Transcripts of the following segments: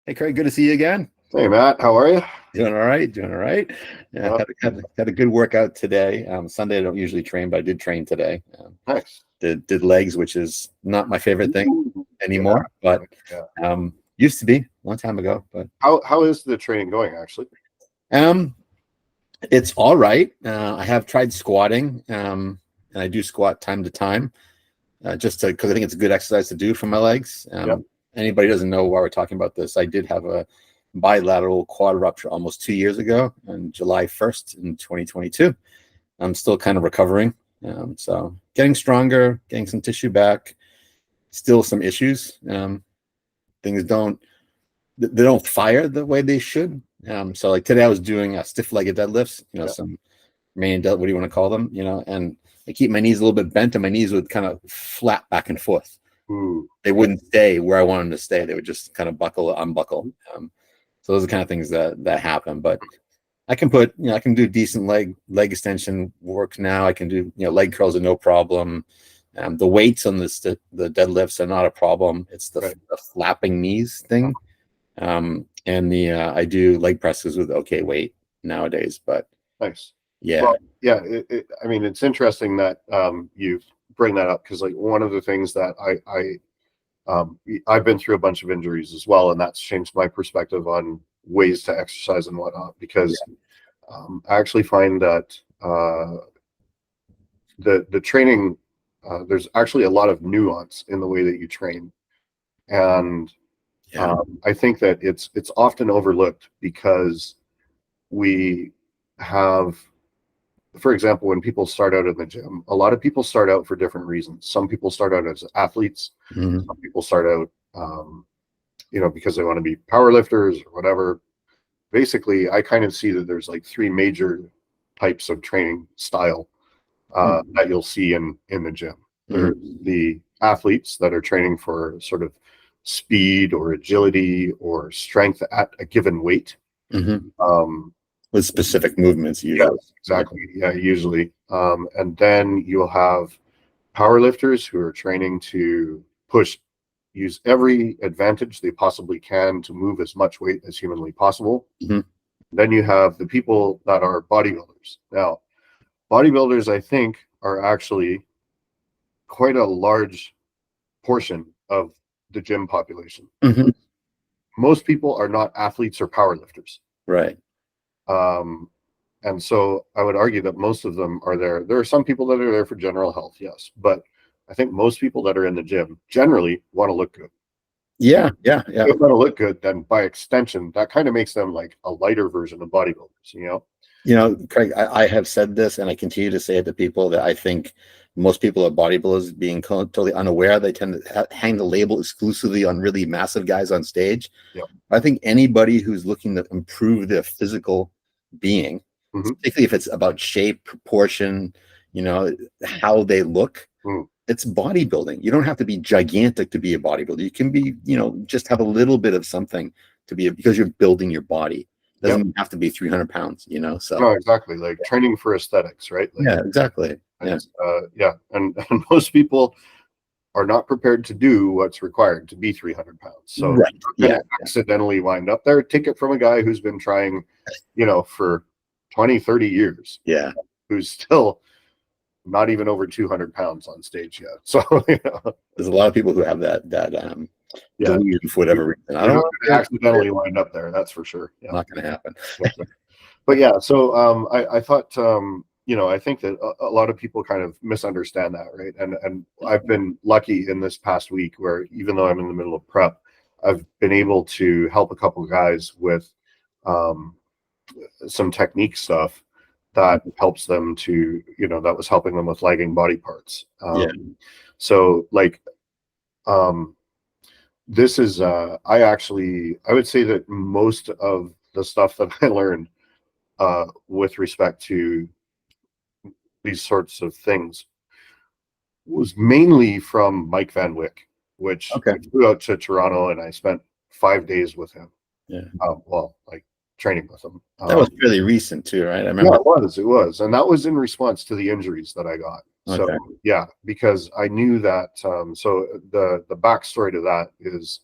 Hey, Craig, good to see you again. Hey Matt, how are you? Doing all right, doing all right. Yeah, Uh, had a good workout today. Sunday I don't usually train, but I did train today. nice. Did legs, which is not my favorite thing Ooh, yeah, anymore, but yeah. used to be a long time ago. But How is the training going actually? um, it's all right. I have tried squatting, and I do squat time to time, just to because I think it's a good exercise to do for my legs. Yep. Anybody doesn't know why we're talking about this. I did have a bilateral quad rupture almost 2 years ago on July 1st in 2022. I'm still kind of recovering. So getting stronger, getting some tissue back, still some issues. Things they don't fire the way they should. So like today I was doing stiff-legged deadlifts, Yeah. some what do you want to call them, and I keep my knees a little bit bent and my knees would kind of flap back and forth. Ooh. They wouldn't stay where I wanted them to stay. They would just kind of buckle, unbuckle. So those are the kind of things that happen. But I can I can do decent leg extension work now. I can do leg curls are no problem. The weights on the deadlifts are not a problem. It's Right. the flapping knees thing. And I do leg presses with okay weight nowadays. But Nice. yeah, Well, yeah. I mean, it's interesting that you bring that up because like one of the things that I've been through a bunch of injuries as well, and that's changed my perspective on ways to exercise and whatnot. Because I actually find that the training there's actually a lot of nuance in the way that you train, and yeah, I think that it's often overlooked because we have, for example, when people start out in the gym, a lot of people start out for different reasons. Some people start out as athletes. Mhm. Some people start out, because they want to be power lifters or whatever. Basically, I kind of see that there's like three major types of training style that you'll see in the gym. There's the athletes that are training for sort of speed or agility or strength at a given weight. Mhm. Um, With specific movements yeah, usually. exactly. Yeah, usually. And then you'll have power lifters who are training to use every advantage they possibly can to move as much weight as humanly possible. Mhm. Then you have the people that are bodybuilders. Now, bodybuilders, I think, are actually quite a large portion of the gym population. Mhm. Most people are not athletes or power lifters. Right. Um, and so I would argue that most of them are there. There are some people that are there for general health, yes, but I think most people that are in the gym generally want to look good. Yeah. Yeah. If Yeah. they want to look good, then by extension, that kind of makes them like a lighter version of bodybuilders. Craig, I have said this and I continue to say it to people that I think most people are bodybuilders being totally unaware. They tend to hang the label exclusively on really massive guys on stage. Yeah. I think anybody who's looking to improve their physical being, Mm-hmm. particularly if it's about shape, proportion, how they look, Mm. it's bodybuilding. You don't have to be gigantic to be a bodybuilder. You can be, just have a little bit of something to be because you're building your body. Yep. Doesn't have to be 300 pounds, so. No, exactly. Like training for aesthetics, right? Like, Yeah, exactly. Yeah. yeah. And most people are not prepared to do what's required to be 300 pounds. So Right. you're Yeah. going to accidentally wind up there. Take it from a guy who's been trying, for 20, 30 years, Yeah. who's still not even over 200 pounds on stage yet. So, There's a lot of people who have that yeah, delusion for whatever reason. I you're don't not know. going to accidentally wind up there. That's for sure. Yeah. Not going to happen. But yeah, so I thought, I think that a lot of people kind of misunderstand that, right? And I've been lucky in this past week where even though I'm in the middle of prep, I've been able to help a couple guys with um, some technique stuff that helps them to, that was helping them with lagging body parts. Yeah. So like, this is, I would say that most of the stuff that I learned with respect to these sorts of things was mainly from Mike Van Wyck, which Okay. I flew out to Toronto and I spent 5 days with him. Yeah. Like training with him. That was fairly recent too, right? I remember. Yeah, it was. And that was in response to the injuries that I got. So yeah, because I knew that, so the backstory to that is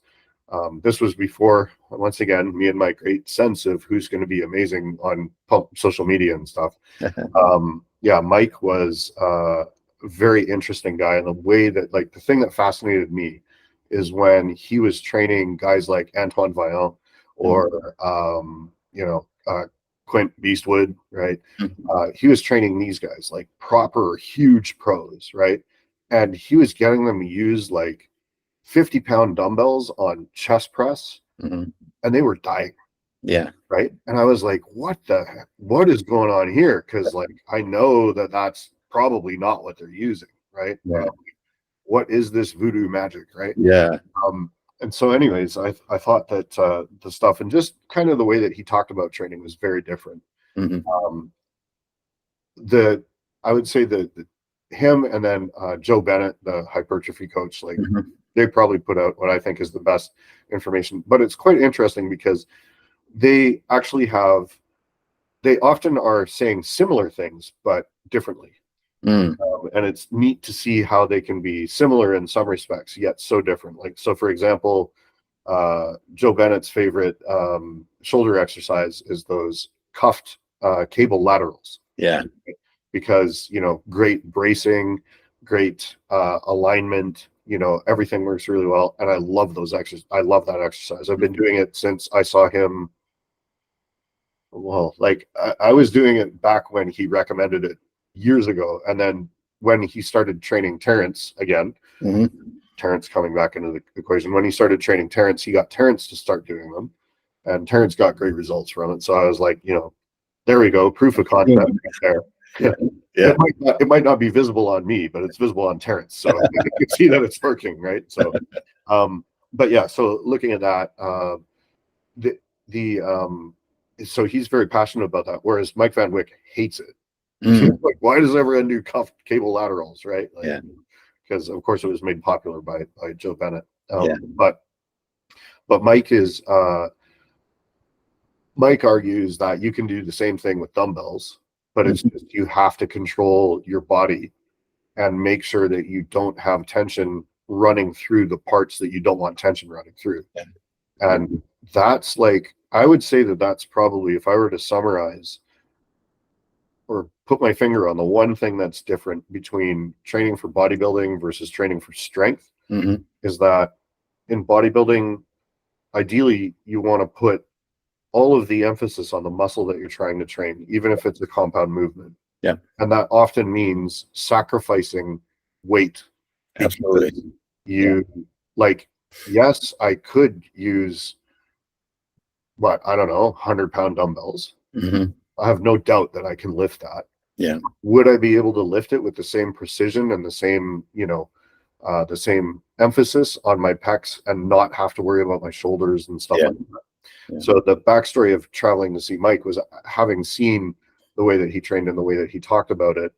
This was before, once again, me and my great sense of who's going to be amazing on social media and stuff. Yeah, Mike was a very interesting guy. And the way that, like, the thing that fascinated me is when he was training guys like Antoine Vaillant or, Quint Beastwood, right? He was training these guys, like proper huge pros, right? And he was getting them to use like 50-pound dumbbells on chest press, and they were dying. Yeah. Right. And I was like, what is going on here? Because, like, I know that that's probably not what they're using. Right. What is this voodoo magic? Right. Yeah. And so anyways, I thought that the stuff and just kind of the way that he talked about training was very different. I would say that him and then Joe Bennett, the hypertrophy coach, like they probably put out what I think is the best information. But it's quite interesting because they actually they often are saying similar things but differently. And it's neat to see how they can be similar in some respects yet so different. Like, so for example, Joe Bennett's favorite shoulder exercise is those cuffed cable laterals. Yeah. Because, great bracing, great alignment, everything works really well. And I love those I love that exercise. I've been doing it since I saw him. Well, like I was doing it back when he recommended it years ago. And then when he started training Terrence again, Terrence coming back into the equation, when he started training Terrence, he got Terrence to start doing them. And Terrence got great results from it. So I was like, there we go. Proof of concept there. Yeah. It might not be visible on me, but it's visible on Terrence. So you can see that it's working, right? So, but yeah, so looking at that, so he's very passionate about that. Whereas Mike Van Wyck hates it. Like, why does everyone do cuffed cable laterals, right? Like, because of course it was made popular by Joe Bennett. But Mike argues that you can do the same thing with dumbbells, but it's just you have to control your body and make sure that you don't have tension running through the parts that you don't want tension running through. And that's like, I would say that that's probably, if I were to summarize or put my finger on the one thing that's different between training for bodybuilding versus training for strength, is that in bodybuilding, ideally you want to put all of the emphasis on the muscle that you're trying to train, even if it's a compound movement. Yeah. And that often means sacrificing weight. Absolutely. Like, yes, I could use, I don't know, 100-pound dumbbells. I have no doubt that I can lift that. Yeah. Would I be able to lift it with the same precision and the same, the same emphasis on my pecs and not have to worry about my shoulders and stuff like that? So the backstory of traveling to see Mike was having seen the way that he trained and the way that he talked about it.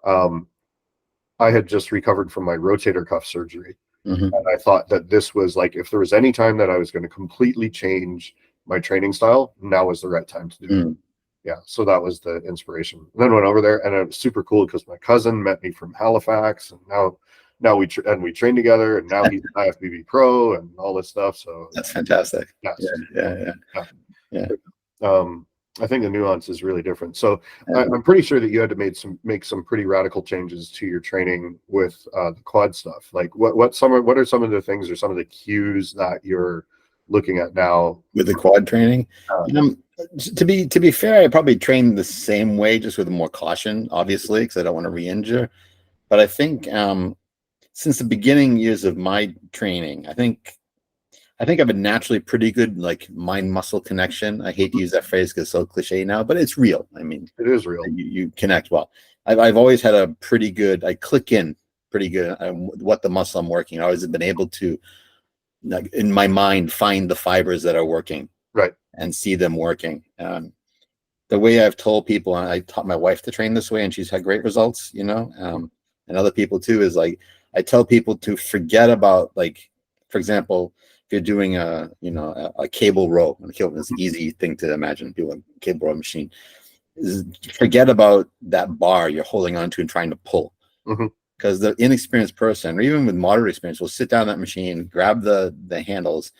I had just recovered from my rotator cuff surgery. And I thought that this was like, if there was any time that I was going to completely change my training style, now was the right time to do it. Yeah. So that was the inspiration. And then went over there, and it was super cool because my cousin met me from Halifax, and now we train together, and now he's an IFBB pro and all this stuff. So that's fantastic. Yeah. I think the nuance is really different. So I'm pretty sure that you had to make some pretty radical changes to your training with the quad stuff. Like what are some of the things or some of the cues that you're looking at now with the quad training? To be fair, I probably train the same way, just with more caution, obviously, because I don't want to re-injure. But I think since the beginning years of my training, I think I've been naturally pretty good, like mind-muscle connection. I hate to use that phrase because it's so cliche now, but it's real. I mean, it is real. You connect well. I've always had a pretty good, I click in pretty good what the muscle I'm working. I always have been able to, like, in my mind, find the fibers that are working, right, and see them working. The way I've told people, and I taught my wife to train this way, and she's had great results, and other people too, is like, I tell people to forget about, like, for example, if you're doing a cable row, and a cable is an easy thing to imagine, people a cable row machine, forget about that bar you're holding on to and trying to pull. Because the inexperienced person, or even with moderate experience, will sit down that machine, grab the handles,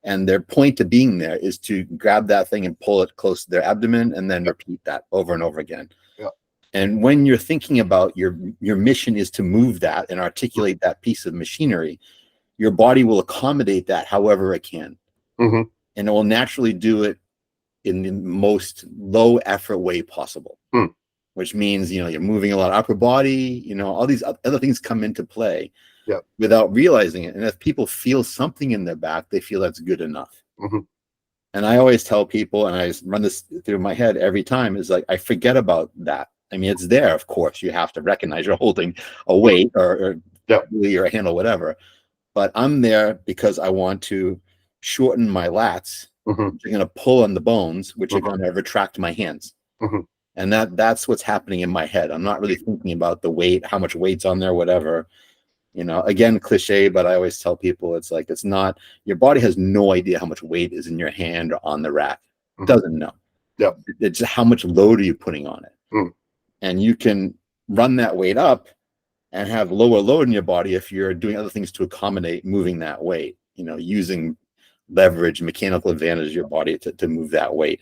And their point to being there is to grab that thing and pull it close to their abdomen and then repeat that over and over again. Yeah. And when you're thinking about your mission is to move that and articulate that piece of machinery, your body will accommodate that however it can. Mm-hmm. And it will naturally do it in the most low effort way possible, which means, you're moving a lot of upper body, all these other things come into play without realizing it. And if people feel something in their back, they feel that's good enough. Mm-hmm. And I always tell people, and I just run this through my head every time, is like, I forget about that. I mean, it's there, of course. You have to recognize you're holding a weight or a handle, whatever. But I'm there because I want to shorten my lats, which are going to pull on the bones, which are going to retract my hands. And that's what's happening in my head. I'm not really thinking about the weight, how much weight's on there, whatever. Again, cliche, but I always tell people it's like, it's not, your body has no idea how much weight is in your hand or on the rack. It doesn't know. It's just how much load are you putting on it. And you can run that weight up and have lower load in your body if you're doing other things to accommodate moving that weight, using leverage, mechanical advantage of your body to move that weight.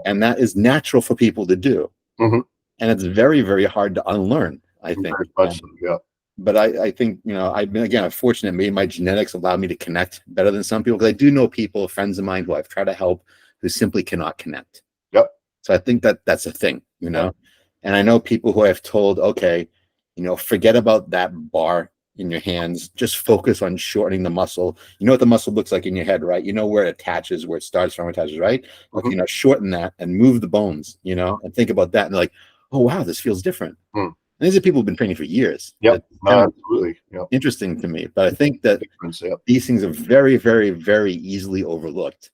And that is natural for people to do. And it's very, very hard to unlearn, I think. But I think, I've been, again, I'm fortunate. Maybe my genetics allow me to connect better than some people, because I do know people, friends of mine who I've tried to help, who simply cannot connect. So I think that's a thing, And I know people who I've told, okay, forget about that bar in your hands. Just focus on shortening the muscle. You know what the muscle looks like in your head, right? You know where it attaches, where it starts from, attaches, right? Okay, shorten that and move the bones, and think about that. And they're like, oh, wow, this feels different. And these are people who've been training for years. Absolutely. Interesting to me. But I think that these things are very, very, very easily overlooked.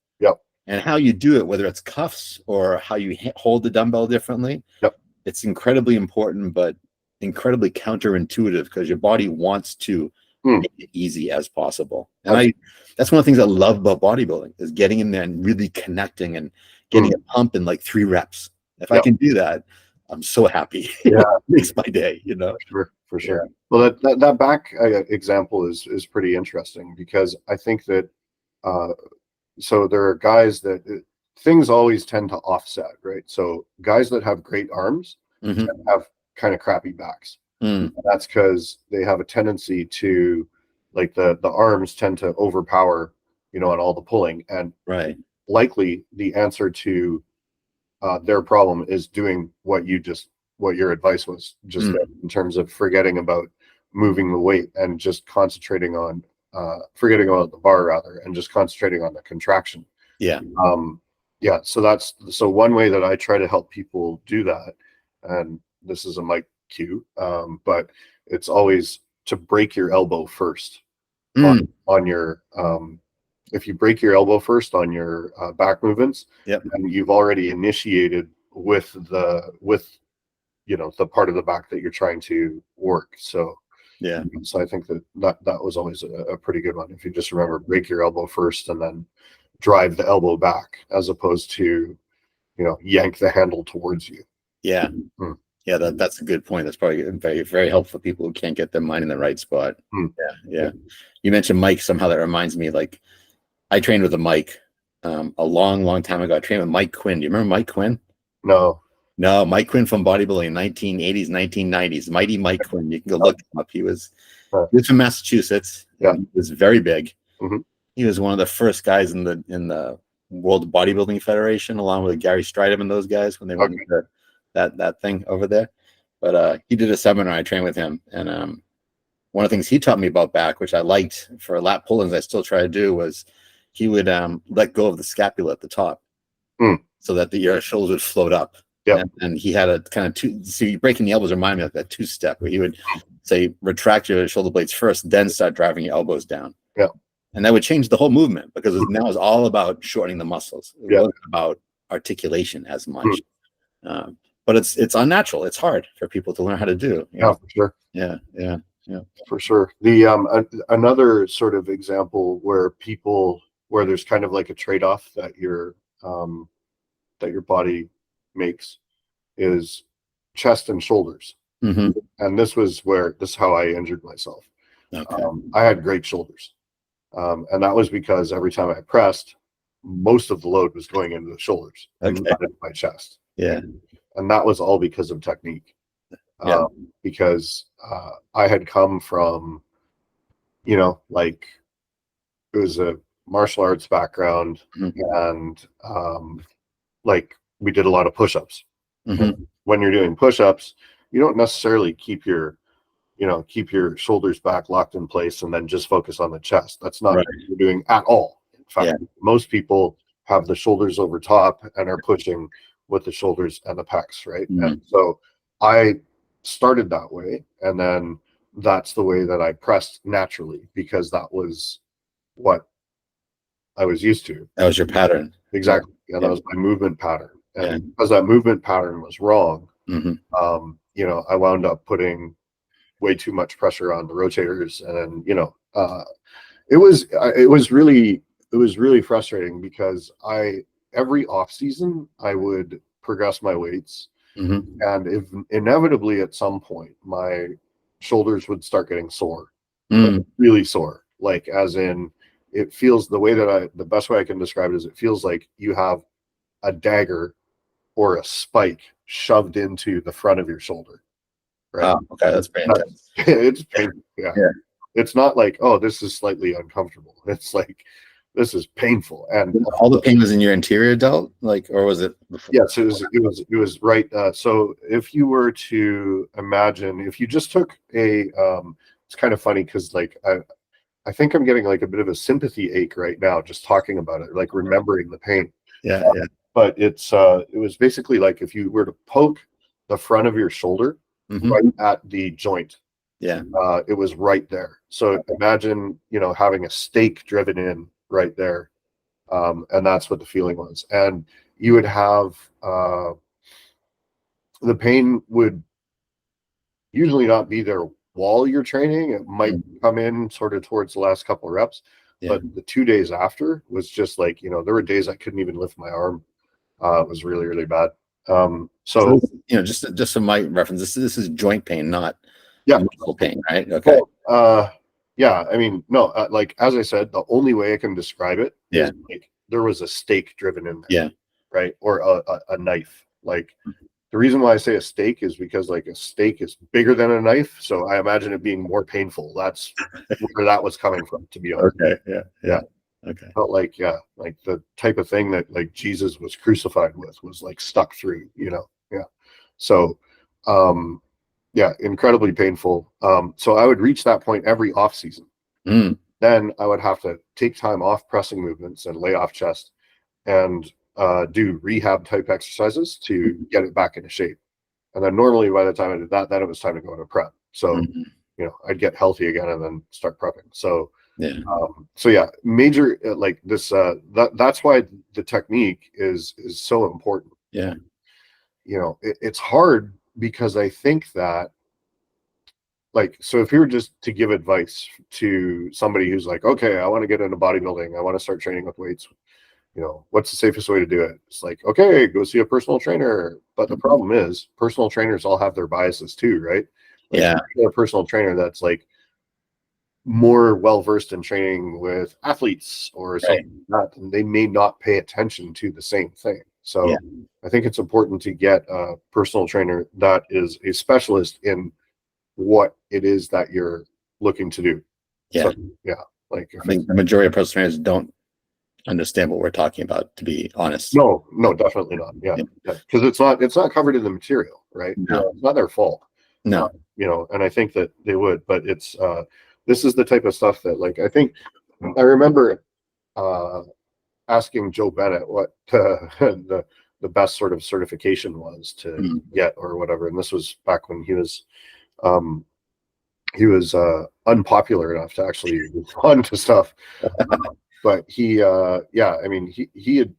And how you do it, whether it's cuffs or how you hold the dumbbell differently, it's incredibly important, but incredibly counterintuitive, because your body wants to make it easy as possible. And that's one of the things I love about bodybuilding, is getting in there and really connecting and getting a pump in like 3 reps. If I can do that, I'm so happy. It makes my day, For sure. Well, that back example is pretty interesting, because I think that so there are guys that things always tend to offset, right? So guys that have great arms have kind of crappy backs. That's because they have a tendency to, like, the arms tend to overpower, on all the pulling, and likely the answer to their problem is doing what your advice was just in terms of forgetting about moving the weight and just concentrating on forgetting about the bar rather, and just concentrating on the contraction. So one way that I try to help people do that, and this is a mic cue, but it's always to break your elbow first on your if you break your elbow first on your back movements, and you've already initiated with the part of the back that you're trying to work. So I think that was always a pretty good one. If you just remember, break your elbow first and then drive the elbow back, as opposed to yank the handle towards you. That's a good point. That's probably very, very helpful for people who can't get their mind in the right spot. You mentioned Mike. Somehow that reminds me, like, I trained with a Mike a long time ago. I trained with Mike Quinn. Do you remember Mike Quinn? No, Mike Quinn from bodybuilding, 1980s, 1990s. Mighty Mike Quinn. You can go look him up. He was from Massachusetts. He was very big. He was one of the first guys in the World Bodybuilding Federation, along with Gary Stridham and those guys, when they went into that thing over there. But he did a seminar. I trained with him, and one of the things he taught me about back, which I liked for lat pull-ins, I still try to do, was he would let go of the scapula at the top, so that your shoulders would float up. And he had a kind of see, breaking the elbows remind me of that 2-step, where he would say, retract your shoulder blades first, then start driving your elbows down. And that would change the whole movement, because now it's all about shortening the muscles. It wasn't about articulation as much. But it's unnatural. It's hard for people to learn how to do. For sure. For sure. The another sort of example where there's kind of like a trade-off that your body makes is chest and shoulders. And this is how I injured myself. I had great shoulders. And that was because every time I pressed, most of the load was going into the shoulders and not into my chest. Yeah. And that was all because of technique. Yeah. Because I had come from, you know, like, it was a martial arts background, and like, we did a lot of push-ups. When you're doing push-ups, you don't necessarily keep your shoulders back locked in place and then just focus on the chest. That's not what you're doing at all. In fact, most people have the shoulders over top and are pushing with the shoulders and the pecs, right? And so I started that way, and then that's the way that I pressed naturally, because that was what I was used to. That was your pattern. Exactly. And that was my movement pattern. And because that movement pattern was wrong, you know, I wound up putting way too much pressure on the rotators. And then, you know, it was really frustrating, because every off season I would progress my weights, and if inevitably at some point my shoulders would start getting sore, like really sore, like, as in, it feels, the best way I can describe it is, it feels like you have a dagger or a spike shoved into the front of your shoulder. Right. Oh, okay, that's pretty intense. It's painful. Yeah. It's not like, oh, this is slightly uncomfortable. It's like, this is painful. And all the pain was in your anterior delt, like, or was it before? Yes, it was right. So if you were to imagine, if you just took it's kind of funny, because, like, I think I'm getting like a bit of a sympathy ache right now just talking about it, like, remembering the pain. Yeah. But it was basically like, if you were to poke the front of your shoulder right at the joint, it was right there. So imagine, you know, having a stake driven in right there, and that's what the feeling was. And you would have the pain would usually not be there while you're training. It might come in sort of towards the last couple of reps, but the 2 days after was just like, you know, there were days I couldn't even lift my arm. It was really, really bad. So you know, just for my reference, this is joint pain, not muscle pain, right? Okay. Yeah, I mean, no, like, as I said, the only way I can describe it is like there was a stake driven in there, right, or a knife. Like, the reason why I say a stake is because, like, a stake is bigger than a knife, so I imagine it being more painful. That's where that was coming from, to be honest. Okay. Okay. But like, like the type of thing that, like, Jesus was crucified with was, like, stuck through, you know. So incredibly painful. So I would reach that point every off season. Then I would have to take time off pressing movements and lay off chest, and do rehab type exercises to get it back into shape. And then normally by the time I did that, then it was time to go into prep. So you know, I'd get healthy again and then start prepping. So major, like this, that's why the technique is so important. You know, it's hard, because I think that, like, so if you were just to give advice to somebody who's like, okay, I want to get into bodybuilding, I want to start training with weights, you know, what's the safest way to do it? It's like, okay, go see a personal trainer. But the problem is, personal trainers all have their biases too, right? Like, a personal trainer that's like more well-versed in training with athletes or something like that, and they may not pay attention to the same thing. So I think it's important to get a personal trainer that is a specialist in what it is that you're looking to do. Like, I think the majority of personal trainers don't understand what we're talking about, to be honest. No, definitely not. Because it's not covered in the material, right? It's not their fault. You know, and I think that they would, but it's this is the type of stuff that, like, I remember asking Joe Bennett what the best sort of certification was to get or whatever, and this was back when he was unpopular enough to actually move on to stuff. But he I mean, he had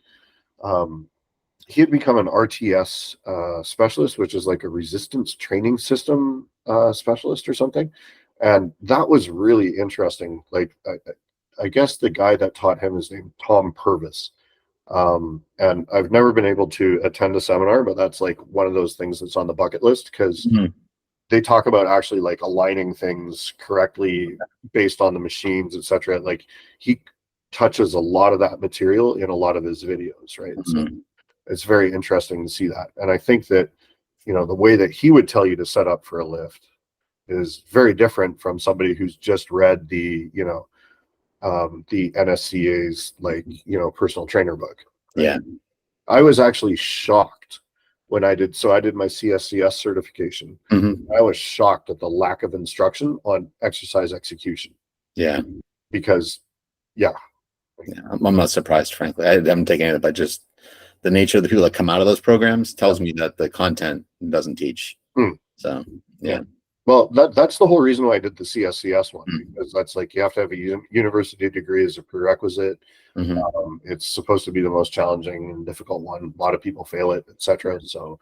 become an RTS specialist, which is like a resistance training system specialist or something, and that was really interesting. Like, I guess the guy that taught him is named Tom Purvis, and I've never been able to attend a seminar, but that's like one of those things that's on the bucket list, because they talk about actually like aligning things correctly based on the machines, etc. Like he touches a lot of that material in a lot of his videos, right? So it's very interesting to see that. And I think that, you know, the way that he would tell you to set up for a lift is very different from somebody who's just read the, you know, the NSCA's like, you know, personal trainer book. Right? Yeah. I was actually shocked when I did my CSCS certification. I was shocked at the lack of instruction on exercise execution. Yeah. Because, yeah. I'm not surprised, frankly. I haven't taken it, but just the nature of the people that come out of those programs tells me that the content doesn't teach. So, yeah. Well, that's the whole reason why I did the CSCS one, because that's like you have to have a university degree as a prerequisite. It's supposed to be the most challenging and difficult one. A lot of people fail it, etc. So,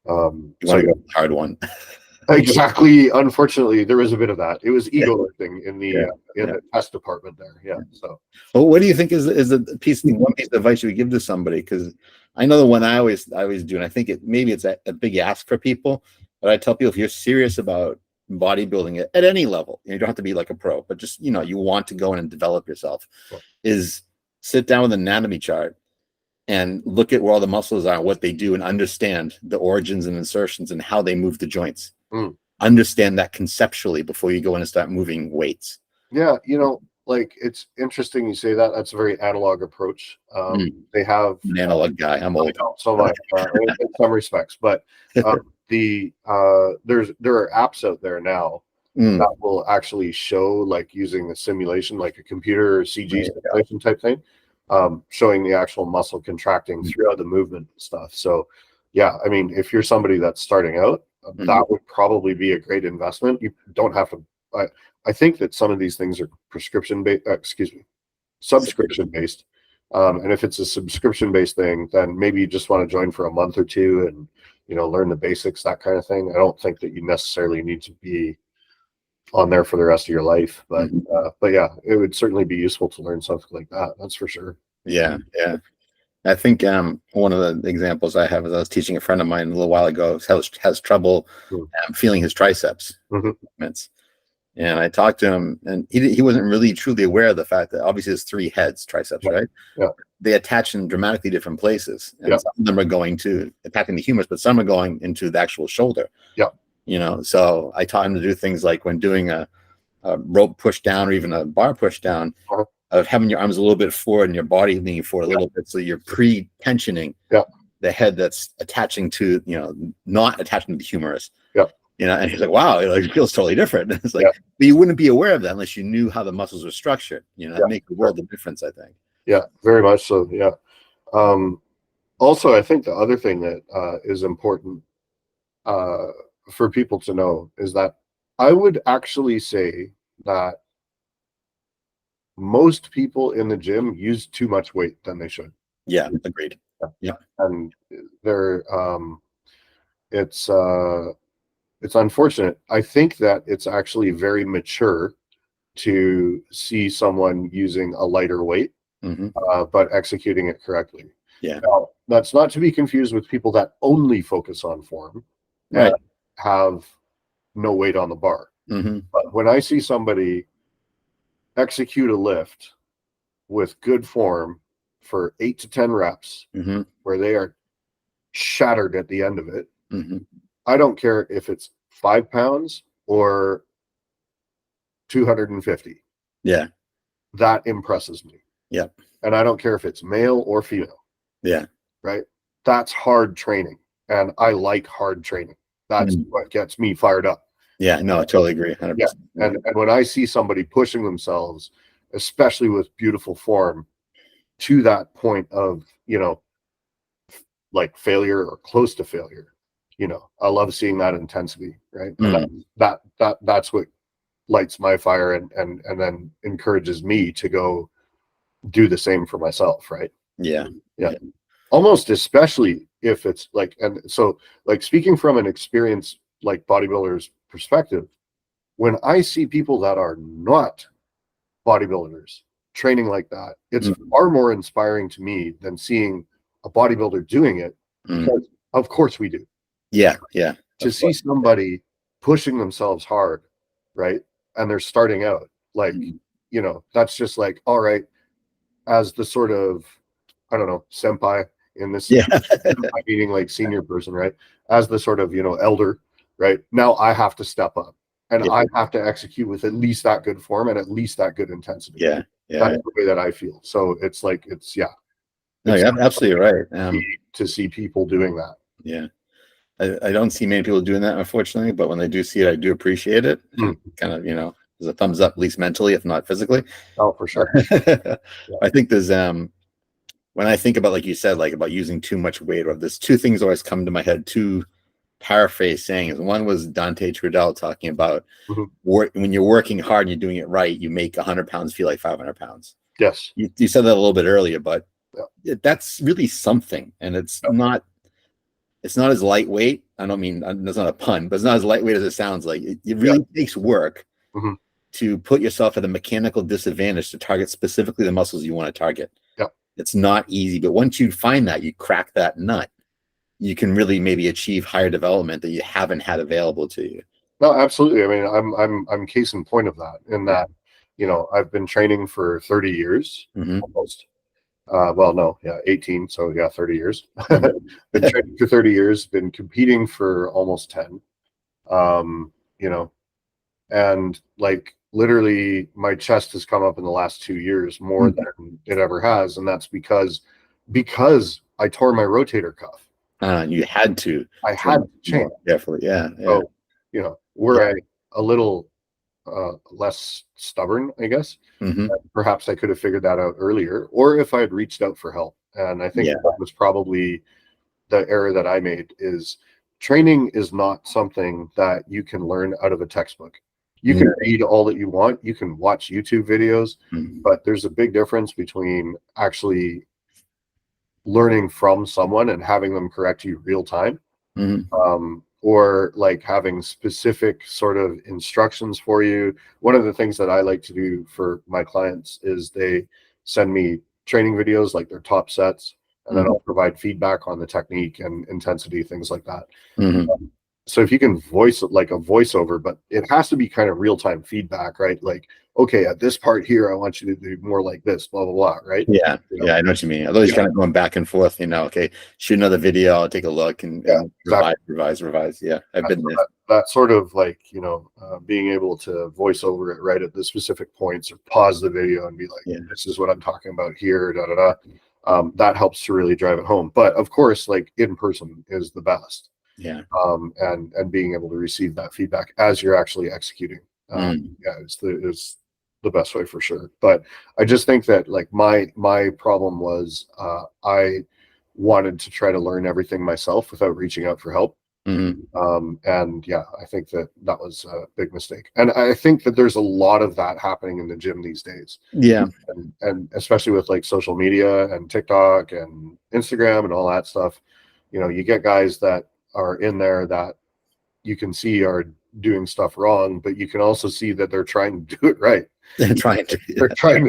you want to go with the hard one. Exactly. Unfortunately, there was a bit of that. It was ego lifting in the the test department there. Yeah. So, well, what do you think is one piece of advice you would give to somebody? Because I know the one I always do, and I think maybe it's a big ask for people. But I tell people, if you're serious about bodybuilding at any level, you don't have to be like a pro, but just, you know, you want to go in and develop yourself, is sit down with an anatomy chart and look at where all the muscles are, what they do, and understand the origins and insertions and how they move the joints. Understand that conceptually before you go in and start moving weights. Yeah, you know, like it's interesting you say that. That's a very analog approach. They have an analog guy. I'm old, so much in some respects, but there are apps out there now that will actually show, like using a simulation, like a computer or CG simulation type thing, showing the actual muscle contracting throughout the movement and stuff. So, yeah, I mean, if you're somebody that's starting out, that would probably be a great investment. You don't have to. I think that some of these things are subscription based. And if it's a subscription based thing, then maybe you just want to join for a month or two and, you know, learn the basics, that kind of thing. I don't think that you necessarily need to be on there for the rest of your life, but yeah, it would certainly be useful to learn something like that. That's for sure. Yeah. I think one of the examples I have is I was teaching a friend of mine a little while ago has trouble feeling his triceps movements. And I talked to him, and he wasn't really truly aware of the fact that obviously there's 3 heads, triceps, right? Yeah. They attach in dramatically different places. And some of them are going to attacking the humerus, but some are going into the actual shoulder. Yeah. You know, so I taught him to do things like when doing a rope push down or even a bar push down, of having your arms a little bit forward and your body leaning forward a little bit, so you're pre-tensioning the head that's attaching to, you know, not attaching to the humerus. You know, and he's like, wow, it feels totally different. It's like, but you wouldn't be aware of that unless you knew how the muscles were structured. You know, it makes a world of difference, I think. Yeah, very much so. Yeah. Also, I think the other thing that is important for people to know is that I would actually say that most people in the gym use too much weight than they should. Yeah, agreed. Yeah. And they're it's unfortunate. I think that it's actually very mature to see someone using a lighter weight, but executing it correctly. Yeah. Now, that's not to be confused with people that only focus on form and have no weight on the bar. But when I see somebody execute a lift with good form for 8 to 10 reps, where they are shattered at the end of it, I don't care if it's 5 pounds or 250. Yeah. That impresses me. Yeah. And I don't care if it's male or female. Yeah. Right. That's hard training. And I like hard training. That's what gets me fired up. Yeah, no, I totally agree. 100%. Yeah. And when I see somebody pushing themselves, especially with beautiful form, to that point of, you know, like failure or close to failure, you know, I love seeing that intensity, right? And that's what lights my fire and then encourages me to go do the same for myself, right? Yeah. Almost especially if it's like, and so like speaking from an experienced like bodybuilder's perspective, when I see people that are not bodybuilders training like that, it's far more inspiring to me than seeing a bodybuilder doing it, because of course we do. Yeah. To see somebody pushing themselves hard, right? And they're starting out like, you know, that's just like, all right, as the sort of, I don't know, senpai in this, Yeah. senpai meaning like senior person, right? As the sort of, you know, elder, right? Now I have to step up and Yeah. I have to execute with at least that good form and at least that good intensity. Yeah. Yeah. That's the way that I feel. So it's like, it's, yeah. No, It's you're absolutely right. to see people doing that. Yeah. I don't see many people doing that, unfortunately, but when they do see it, I do appreciate it. Kind of, you know, there's a thumbs up, at least mentally, if not physically. Oh, for sure. I think there's when I think about, like you said, like about using too much weight, or there's two things always come to my head, two paraphrase sayings. One was Dante Trudel talking about when you're working hard and you're doing it right, you make 100 pounds feel like 500 pounds. Yes. You said that a little bit earlier, but that's really something, and it's not as lightweight. I don't mean, that's not a pun, but it's not as lightweight as it sounds like. It really takes work to put yourself at a mechanical disadvantage to target specifically the muscles you want to target. It's not easy, but once you find that, you crack that nut, you can really maybe achieve higher development that you haven't had available to you. No, absolutely. I mean, I'm case in point of that, in that, you know, I've been training for 30 years almost. Well, no, 18. So 30 years. Been training for 30 years, been competing for almost 10. You know, and like literally my chest has come up in the last 2 years more than it ever has. And that's because I tore my rotator cuff. You had to. I had to change. Carefully. Yeah. So, you know, were I a little less stubborn, I guess, perhaps I could have figured that out earlier, or if I had reached out for help. And I think that was probably the error that I made. Is training is not something that you can learn out of a textbook. You can read all that you want, you can watch YouTube videos, but there's a big difference between actually learning from someone and having them correct you real time, or like having specific sort of instructions for you. One of the things that I like to do for my clients is they send me training videos, like their top sets, and then I'll provide feedback on the technique and intensity, things like that. So if you can voice it like a voiceover, but it has to be kind of real-time feedback, right? Like, okay, at this part here, I want you to do more like this, blah, blah, blah, right? Yeah. You know? Yeah, I know what you mean. Otherwise, kind of going back and forth, you know, okay, shoot another video, I'll take a look and revise. Yeah, I've been there. That sort of like, you know, being able to voice over it right at the specific points, or pause the video and be like, this is what I'm talking about here, da, da, da. That helps to really drive it home. But of course, like in person is the best. Yeah. And being able to receive that feedback as you're actually executing. It's the best way for sure. But I just think that like my problem was I wanted to try to learn everything myself without reaching out for help. And I think that was a big mistake. And I think that there's a lot of that happening in the gym these days. Yeah. And especially with like social media and TikTok and Instagram and all that stuff, you know, you get guys that are in there that you can see are doing stuff wrong, but you can also see that they're trying to do it right. They're trying to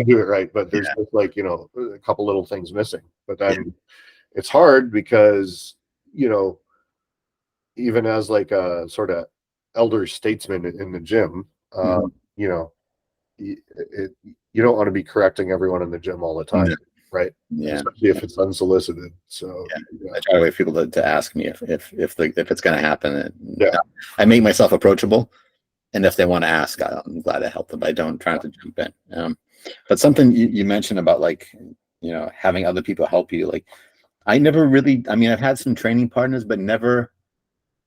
do it right, but there's just like, you know, a couple little things missing. But then it's hard because, you know, even as like a sort of elder statesman in the gym, you know, you don't want to be correcting everyone in the gym all the time. Right. Yeah. Especially if it's unsolicited. So I try to wait for people to ask me if it's going to happen. I make myself approachable, and if they want to ask, I'm glad to help them. I don't try to jump in. But something you mentioned about, like, you know, having other people help you. Like, I never really. I mean, I've had some training partners, but never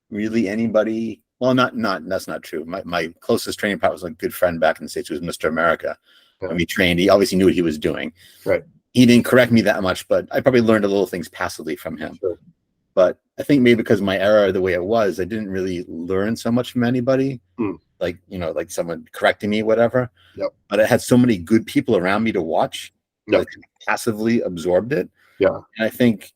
really anybody. Well, not that's not true. My closest training partner was a good friend back in the States, who was Mr. America. When we trained, he obviously knew what he was doing. Right. He didn't correct me that much, but I probably learned a little things passively from him. Sure. But I think maybe because my era, the way it was, I didn't really learn so much from anybody, like, you know, like someone correcting me, whatever. But I had so many good people around me to watch, that I passively absorbed it. And I think,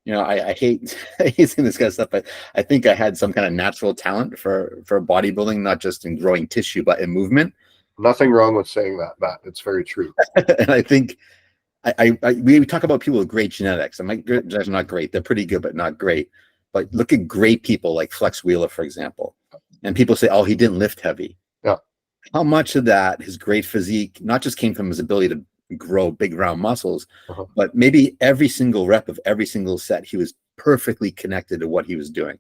you know, I hate saying this kind of stuff, but I think I had some kind of natural talent for bodybuilding, not just in growing tissue, but in movement. Nothing wrong with saying that, Matt. It's very true. And I think we talk about people with great genetics, and my genetics are not great. They're pretty good, but not great. But look at great people like Flex Wheeler, for example. And people say, oh, he didn't lift heavy. Yeah. How much of that, his great physique, not just came from his ability to grow big round muscles, but maybe every single rep of every single set, he was perfectly connected to what he was doing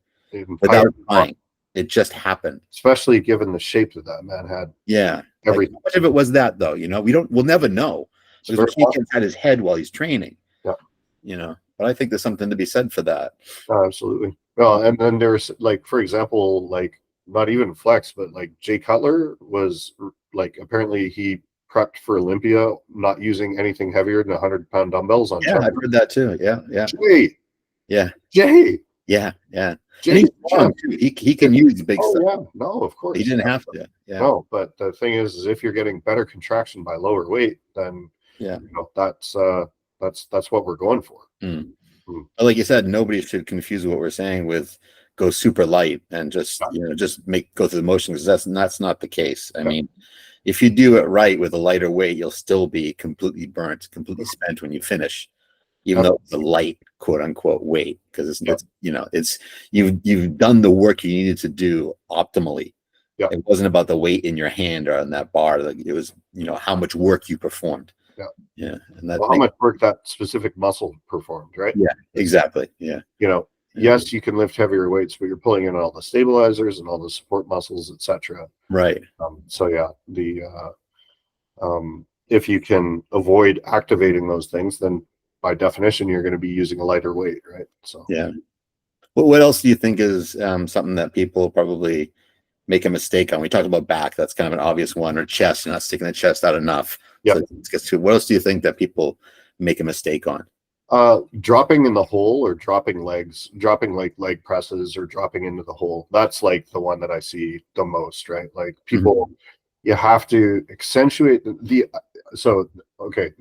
without trying. It just happened. Especially given the shape that that man had. Yeah. Everything. Like, how much of it was that, though? You know, we'll never know. Because we can't get inside his head while he's training. Yeah. You know, but I think there's something to be said for that. Oh, absolutely. Well, and then there's like, for example, like not even flex, but like Jay Cutler was like, apparently he prepped for Olympia, not using anything heavier than 100-pound dumbbells on. Yeah, I've heard that too. Yeah, yeah. Jay. Yeah. Jay. Yeah, yeah. Jay, he's strong too. He can use big stuff. Yeah, no, of course. He didn't have to. Yeah. No, but the thing is if you're getting better contraction by lower weight, then yeah, you know, that's what we're going for. Like you said, nobody should confuse what we're saying with go super light and just just go through the motions. That's not the case. I mean, if you do it right with a lighter weight, you'll still be completely burnt, completely spent when you finish, even though it's a light quote unquote weight, because it's you've done the work you needed to do optimally. Yeah. It wasn't about the weight in your hand or on that bar. Like it was, how much work you performed. Yeah. Yeah. And that how much work that specific muscle performed, right? Yeah, exactly. Yeah. Yes, you can lift heavier weights, but you're pulling in all the stabilizers and all the support muscles, etc. Right. So yeah, if you can avoid activating those things, then by definition, you're going to be using a lighter weight, right? So yeah. What else do you think is something that people probably make a mistake on? We talked about back. That's kind of an obvious one. Or chest. You're not sticking the chest out enough. Yeah. So what else do you think that people make a mistake on? Dropping in the hole or dropping like leg presses or dropping into the hole. That's like the one that I see the most, right? Like people, you have to accentuate so, okay.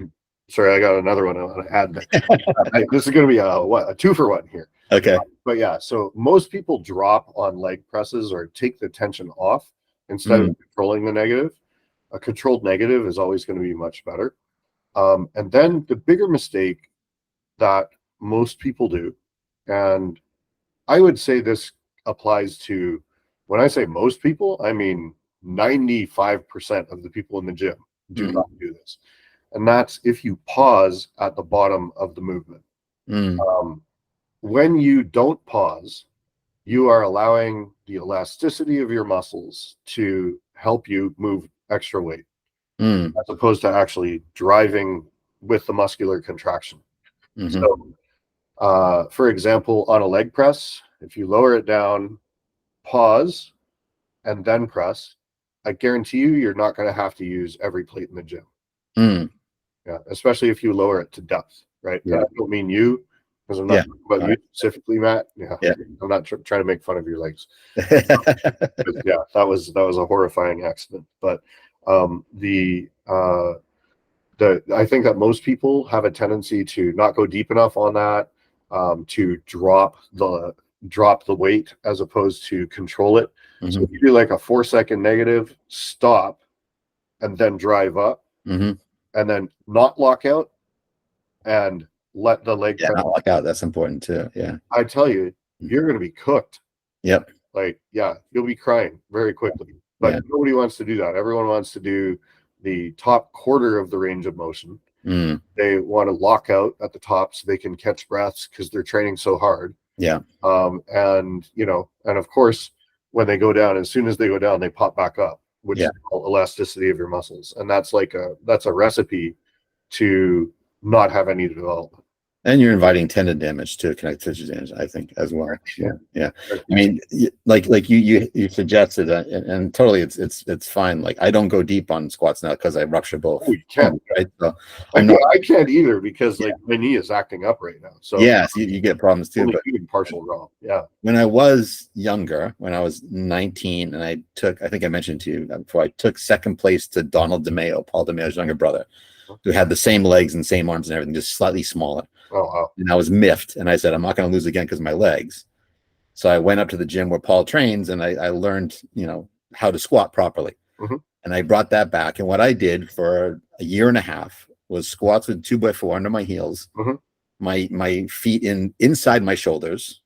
Sorry, I got another one I want to add. This is going to be a 2-for-1 here. Okay. But yeah, so most people drop on leg presses or take the tension off instead of controlling the negative. A controlled negative is always going to be much better. And then the bigger mistake that most people do, and I would say this applies to, when I say most people, I mean 95% of the people in the gym do not do this. And that's if you pause at the bottom of the movement. When you don't pause, you are allowing the elasticity of your muscles to help you move extra weight, as opposed to actually driving with the muscular contraction. So, for example, on a leg press, if you lower it down, pause, and then press, I guarantee you're not going to have to use every plate in the gym. Yeah, especially if you lower it to depth, right? Yeah. I don't mean you, because I'm not talking about you specifically, Matt. Yeah. I'm not trying to make fun of your legs. Yeah, that was a horrifying accident. But I think that most people have a tendency to not go deep enough on that, to drop the weight as opposed to control it. So if you do like a 4-second negative, stop, and then drive up, and then not lock out, and let the leg not lock out. That's important too. Yeah, I tell you, you're going to be cooked. Yep. Like, yeah, you'll be crying very quickly. But nobody wants to do that. Everyone wants to do the top quarter of the range of motion. They want to lock out at the top so they can catch breaths because they're training so hard. Yeah. And of course, when they go down, as soon as they go down, they pop back up, which is called elasticity of your muscles. And that's a recipe to not have any development. And you're inviting tendon damage to connective tissue damage, I think, as well. Yeah. I mean, like you suggested, and totally, it's fine. Like I don't go deep on squats now because I rupture both. Oh, you can't, right? So I can't either because my knee is acting up right now. So yes, you get problems too. Only but partial wrong. Yeah. When I was younger, when I was 19, and I think I mentioned to you before, I took second place to Donald DeMeo, Paul DeMeo's younger brother, who had the same legs and same arms and everything, just slightly smaller. Oh, wow. And I was miffed, and I said, I'm not going to lose again because of my legs. So I went up to the gym where Paul trains, and I learned, how to squat properly. And I brought that back. And what I did for a year and a half was squats with 2x4 under my heels, my feet inside my shoulders,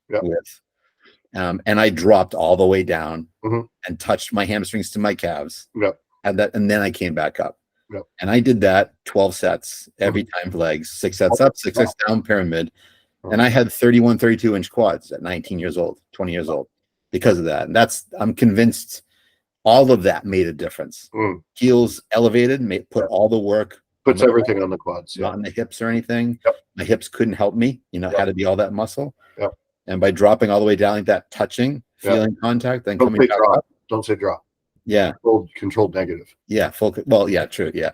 And I dropped all the way down Mhm. and touched my hamstrings to my calves. Yep. Had that, and then I came back up. Yep. And I did that 12 sets every time for legs, 6 sets up, 6 sets down, pyramid. And I had 31, 32-inch quads at 19 years old, 20 years old because of that. And I'm convinced all of that made a difference. Heels elevated, put all the work. Puts everything on the quads. Not in the hips or anything. Yep. My hips couldn't help me. Had to be all that muscle. Yep. And by dropping all the way down like that, touching, feeling contact, then coming back up. Don't say drop. Yeah. Controlled negative. Yeah. Well, yeah, true. Yeah.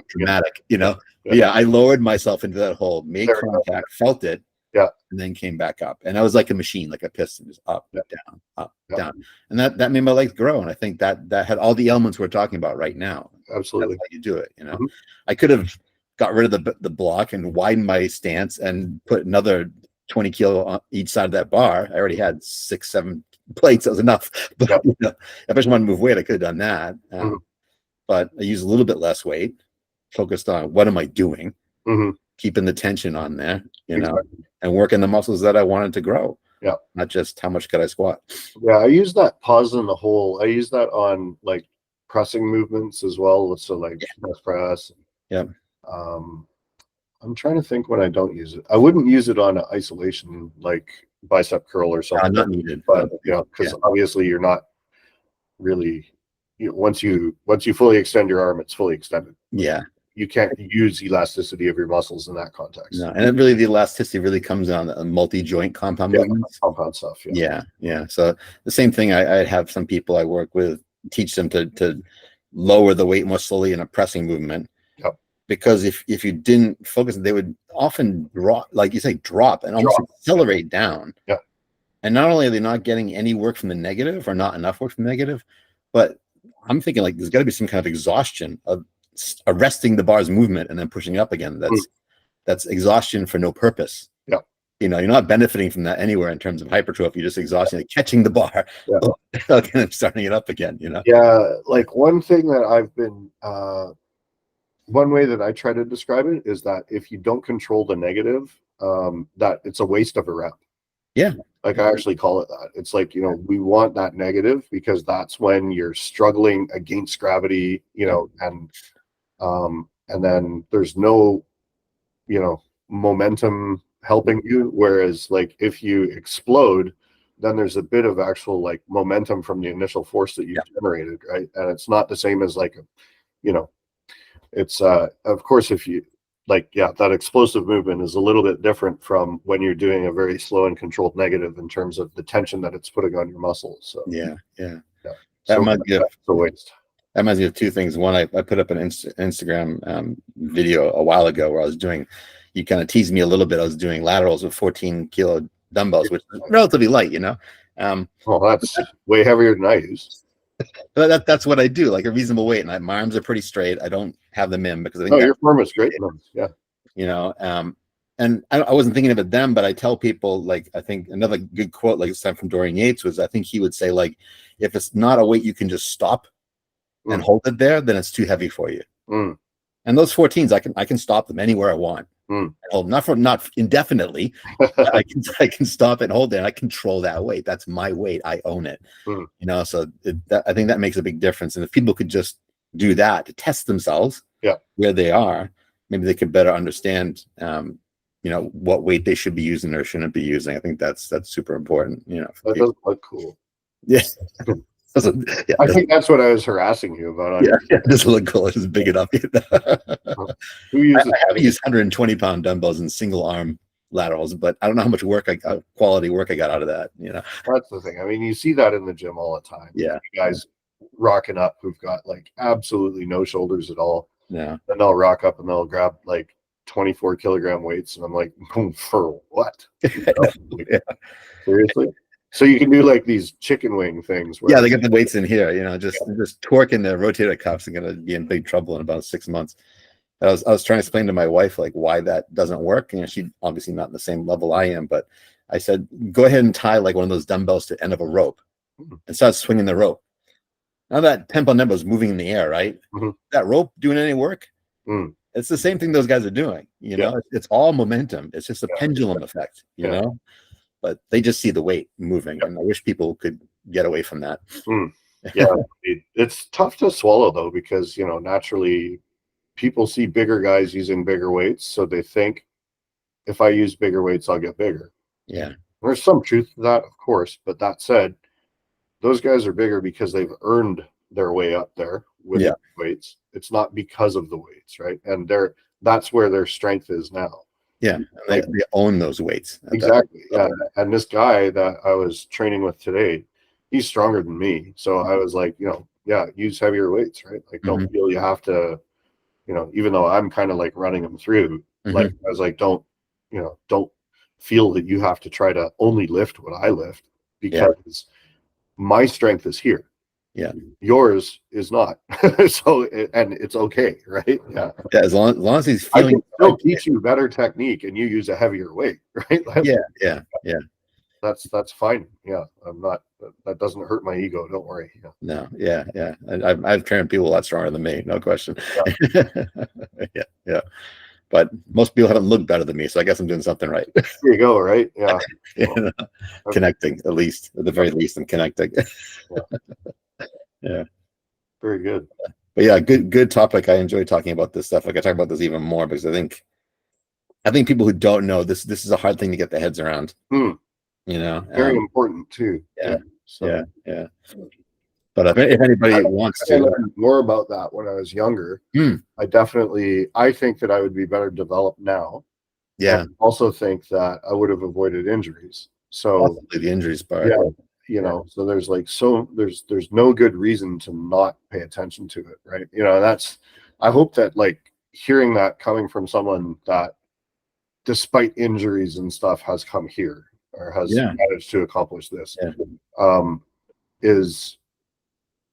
Dramatic, Yeah, I lowered myself into that hole, made contact, felt it, and then came back up. And I was like a machine, like a piston, just up, down, down. And that made my legs grow. And I think that had all the elements we're talking about right now. Absolutely. That's how you do it, I could have got rid of the block and widened my stance and put another 20 kilo on each side of that bar. I already had 6, 7 plates. That was enough. But if I just wanted to move weight, I could have done that. But I used a little bit less weight, focused on what am I doing, keeping the tension on there, and working the muscles that I wanted to grow. Yeah. Not just how much could I squat. Yeah. I use that pause in the hole. I use that on like pressing movements as well. So like press. Yeah. I'm trying to think when I don't use it. I wouldn't use it on an isolation like bicep curl or something. Not needed. But because obviously you're not really once you fully extend your arm, it's fully extended. Yeah. You can't use elasticity of your muscles in that context. No, and the elasticity really comes on multi-joint compound movements. Compound stuff. Yeah. So the same thing. I have some people I work with, teach them to lower the weight more slowly in a pressing movement. Yep. Because if you didn't focus, they would often drop, like you say, drop and almost accelerate down. Yeah. And not only are they not getting any work from the negative or not enough work from the negative, but I'm thinking like there's got to be some kind of exhaustion of arresting the bar's movement and then pushing it up again. That's exhaustion for no purpose. Yeah. You're not benefiting from that anywhere in terms of hypertrophy. You're just exhausting, like catching the bar and starting it up again. Yeah. Like one thing that I've been one way that I try to describe it is that if you don't control the negative, that it's a waste of a rep. Yeah. Like I actually call it that. It's like, we want that negative because that's when you're struggling against gravity, and then there's no, momentum helping you. Whereas like if you explode, then there's a bit of actual like momentum from the initial force that you generated. Right. And it's not the same as like, it's of course, if you that explosive movement is a little bit different from when you're doing a very slow and controlled negative in terms of the tension that it's putting on your muscles. So yeah. That might be a waste. That reminds me of two things. One, I put up an Instagram video a while ago where I was doing, you kind of teased me a little bit. I was doing laterals with 14 kilo dumbbells, which is relatively light, Well, that's way heavier than I use. But that's what I do, like a reasonable weight, and my arms are pretty straight. I don't have them in because I think your form is great. Yeah, and I wasn't thinking about them, but I tell people, like, I think another good quote, like it's time from Dorian Yates, was I think he would say, like, if it's not a weight you can just stop and hold it there, then it's too heavy for you. And those 14s, I can stop them anywhere I want. Hold not indefinitely. I can stop it and hold it. And I control that weight. That's my weight. I own it. So I think that makes a big difference. And if people could just do that to test themselves, where they are, maybe they could better understand, what weight they should be using or shouldn't be using. I think that's super important. That does look cool. Yeah. I think that's what I was harassing you about. It doesn't look cool. It's big enough. Who uses? I have used 120-pound dumbbells and single arm laterals, but I don't know how much quality work I got out of that. That's the thing. I mean, you see that in the gym all the time. Yeah, you guys rocking up who've got like absolutely no shoulders at all. Yeah, and they'll rock up and they'll grab like 24 kilogram weights, and I'm like, for what? Seriously? So you can do like these chicken wing things. Where they get the weights in here, just torquing the rotator cuffs and going to be in big trouble in about 6 months. I was trying to explain to my wife like why that doesn't work. She's obviously not in the same level I am, but I said, go ahead and tie like one of those dumbbells to the end of a rope and start swinging the rope. Now that 10-pound dumbbell is moving in the air, right? That rope doing any work? It's the same thing those guys are doing. It's all momentum. It's just a pendulum effect, know? but they just see the weight moving, and I wish people could get away from that. Yeah, it's tough to swallow though, because naturally people see bigger guys using bigger weights, so they think if I use bigger weights, I'll get bigger. Yeah, there's some truth to that, of course, but that said, those guys are bigger because they've earned their way up there with the weights. It's not because of the weights, right? And that's where their strength is now. Yeah, they own those weights. Exactly. Yeah, and this guy that I was training with today, he's stronger than me. So I was like, use heavier weights, right? Like, don't feel you have to, even though I'm kind of like running them through, like I was like, don't feel that you have to try to only lift what I lift, because my strength is here. Yeah, yours is not. So and it's okay, right? Yeah. As long as he's feeling, I can still teach you better technique, and you use a heavier weight, right? Yeah. That's fine. Yeah, I'm not. That doesn't hurt my ego. Don't worry. Yeah. No. Yeah. I've trained people a lot stronger than me, no question. Yeah. But most people haven't looked better than me, so I guess I'm doing something right. There you go. Right. Yeah. Connecting, at the very least, I'm connecting. Yeah. Very good. But yeah, good topic. I enjoy talking about this stuff. Like, I talk about this even more because I think people who don't know this is a hard thing to get their heads around. Very important too. Yeah. But if anybody wants to learn more about that when I was younger, I think that I would be better developed now. Yeah. I also think that I would have avoided injuries. So the injuries part. Yeah. So there's there's no good reason to not pay attention to it, right? I hope that, like, hearing that coming from someone that despite injuries and stuff has come here or has managed to accomplish this is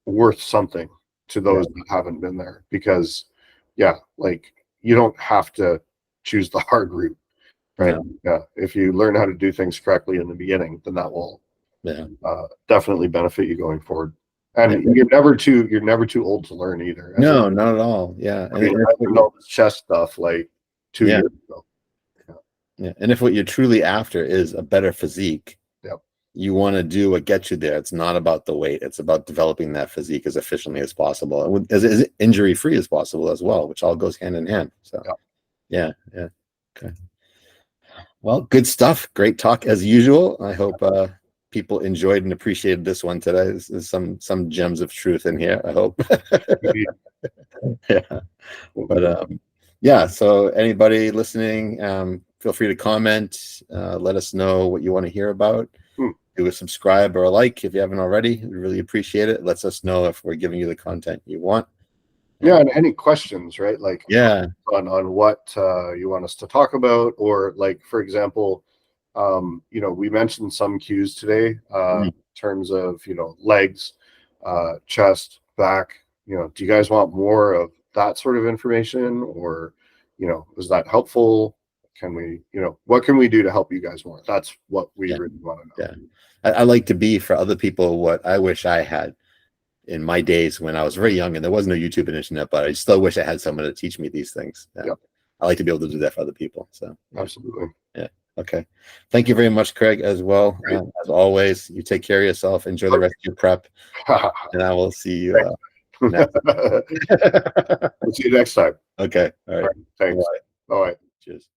worth something to those that haven't been there, because like, you don't have to choose the hard route, right? If you learn how to do things correctly in the beginning, then that will definitely benefit you going forward. And you're never too old to learn either. No, not at all. Yeah. I learned all this chest stuff like 2 years ago. Yeah. And if what you're truly after is a better physique, you want to do what gets you there. It's not about the weight. It's about developing that physique as efficiently as possible, and as injury-free as possible as well, which all goes hand in hand. So yeah. Okay. Well, good stuff. Great talk as usual. I hope people enjoyed and appreciated this one today. There's some gems of truth in here, I hope. But so anybody listening, feel free to comment, let us know what you want to hear about. Do a subscribe or a like if you haven't already. We really appreciate it. It lets us know if we're giving you the content you want. And any questions, right? Like, on what you want us to talk about, or, like, for example, we mentioned some cues today in terms of legs, chest, back. Do you guys want more of that sort of information, or is that helpful? Can we, what can we do to help you guys more? That's what we really want to know. I like to be for other people what I wish I had in my days when I was very young and there was no YouTube and internet, but I still wish I had someone to teach me these things. I like to be able to do that for other people. So absolutely. Yeah. Okay. Thank you very much, Craig, as well. As always, you take care of yourself. Enjoy the rest of your prep. And I will see you next time. We'll see you next time. Okay. All right. Thanks. All right. Cheers.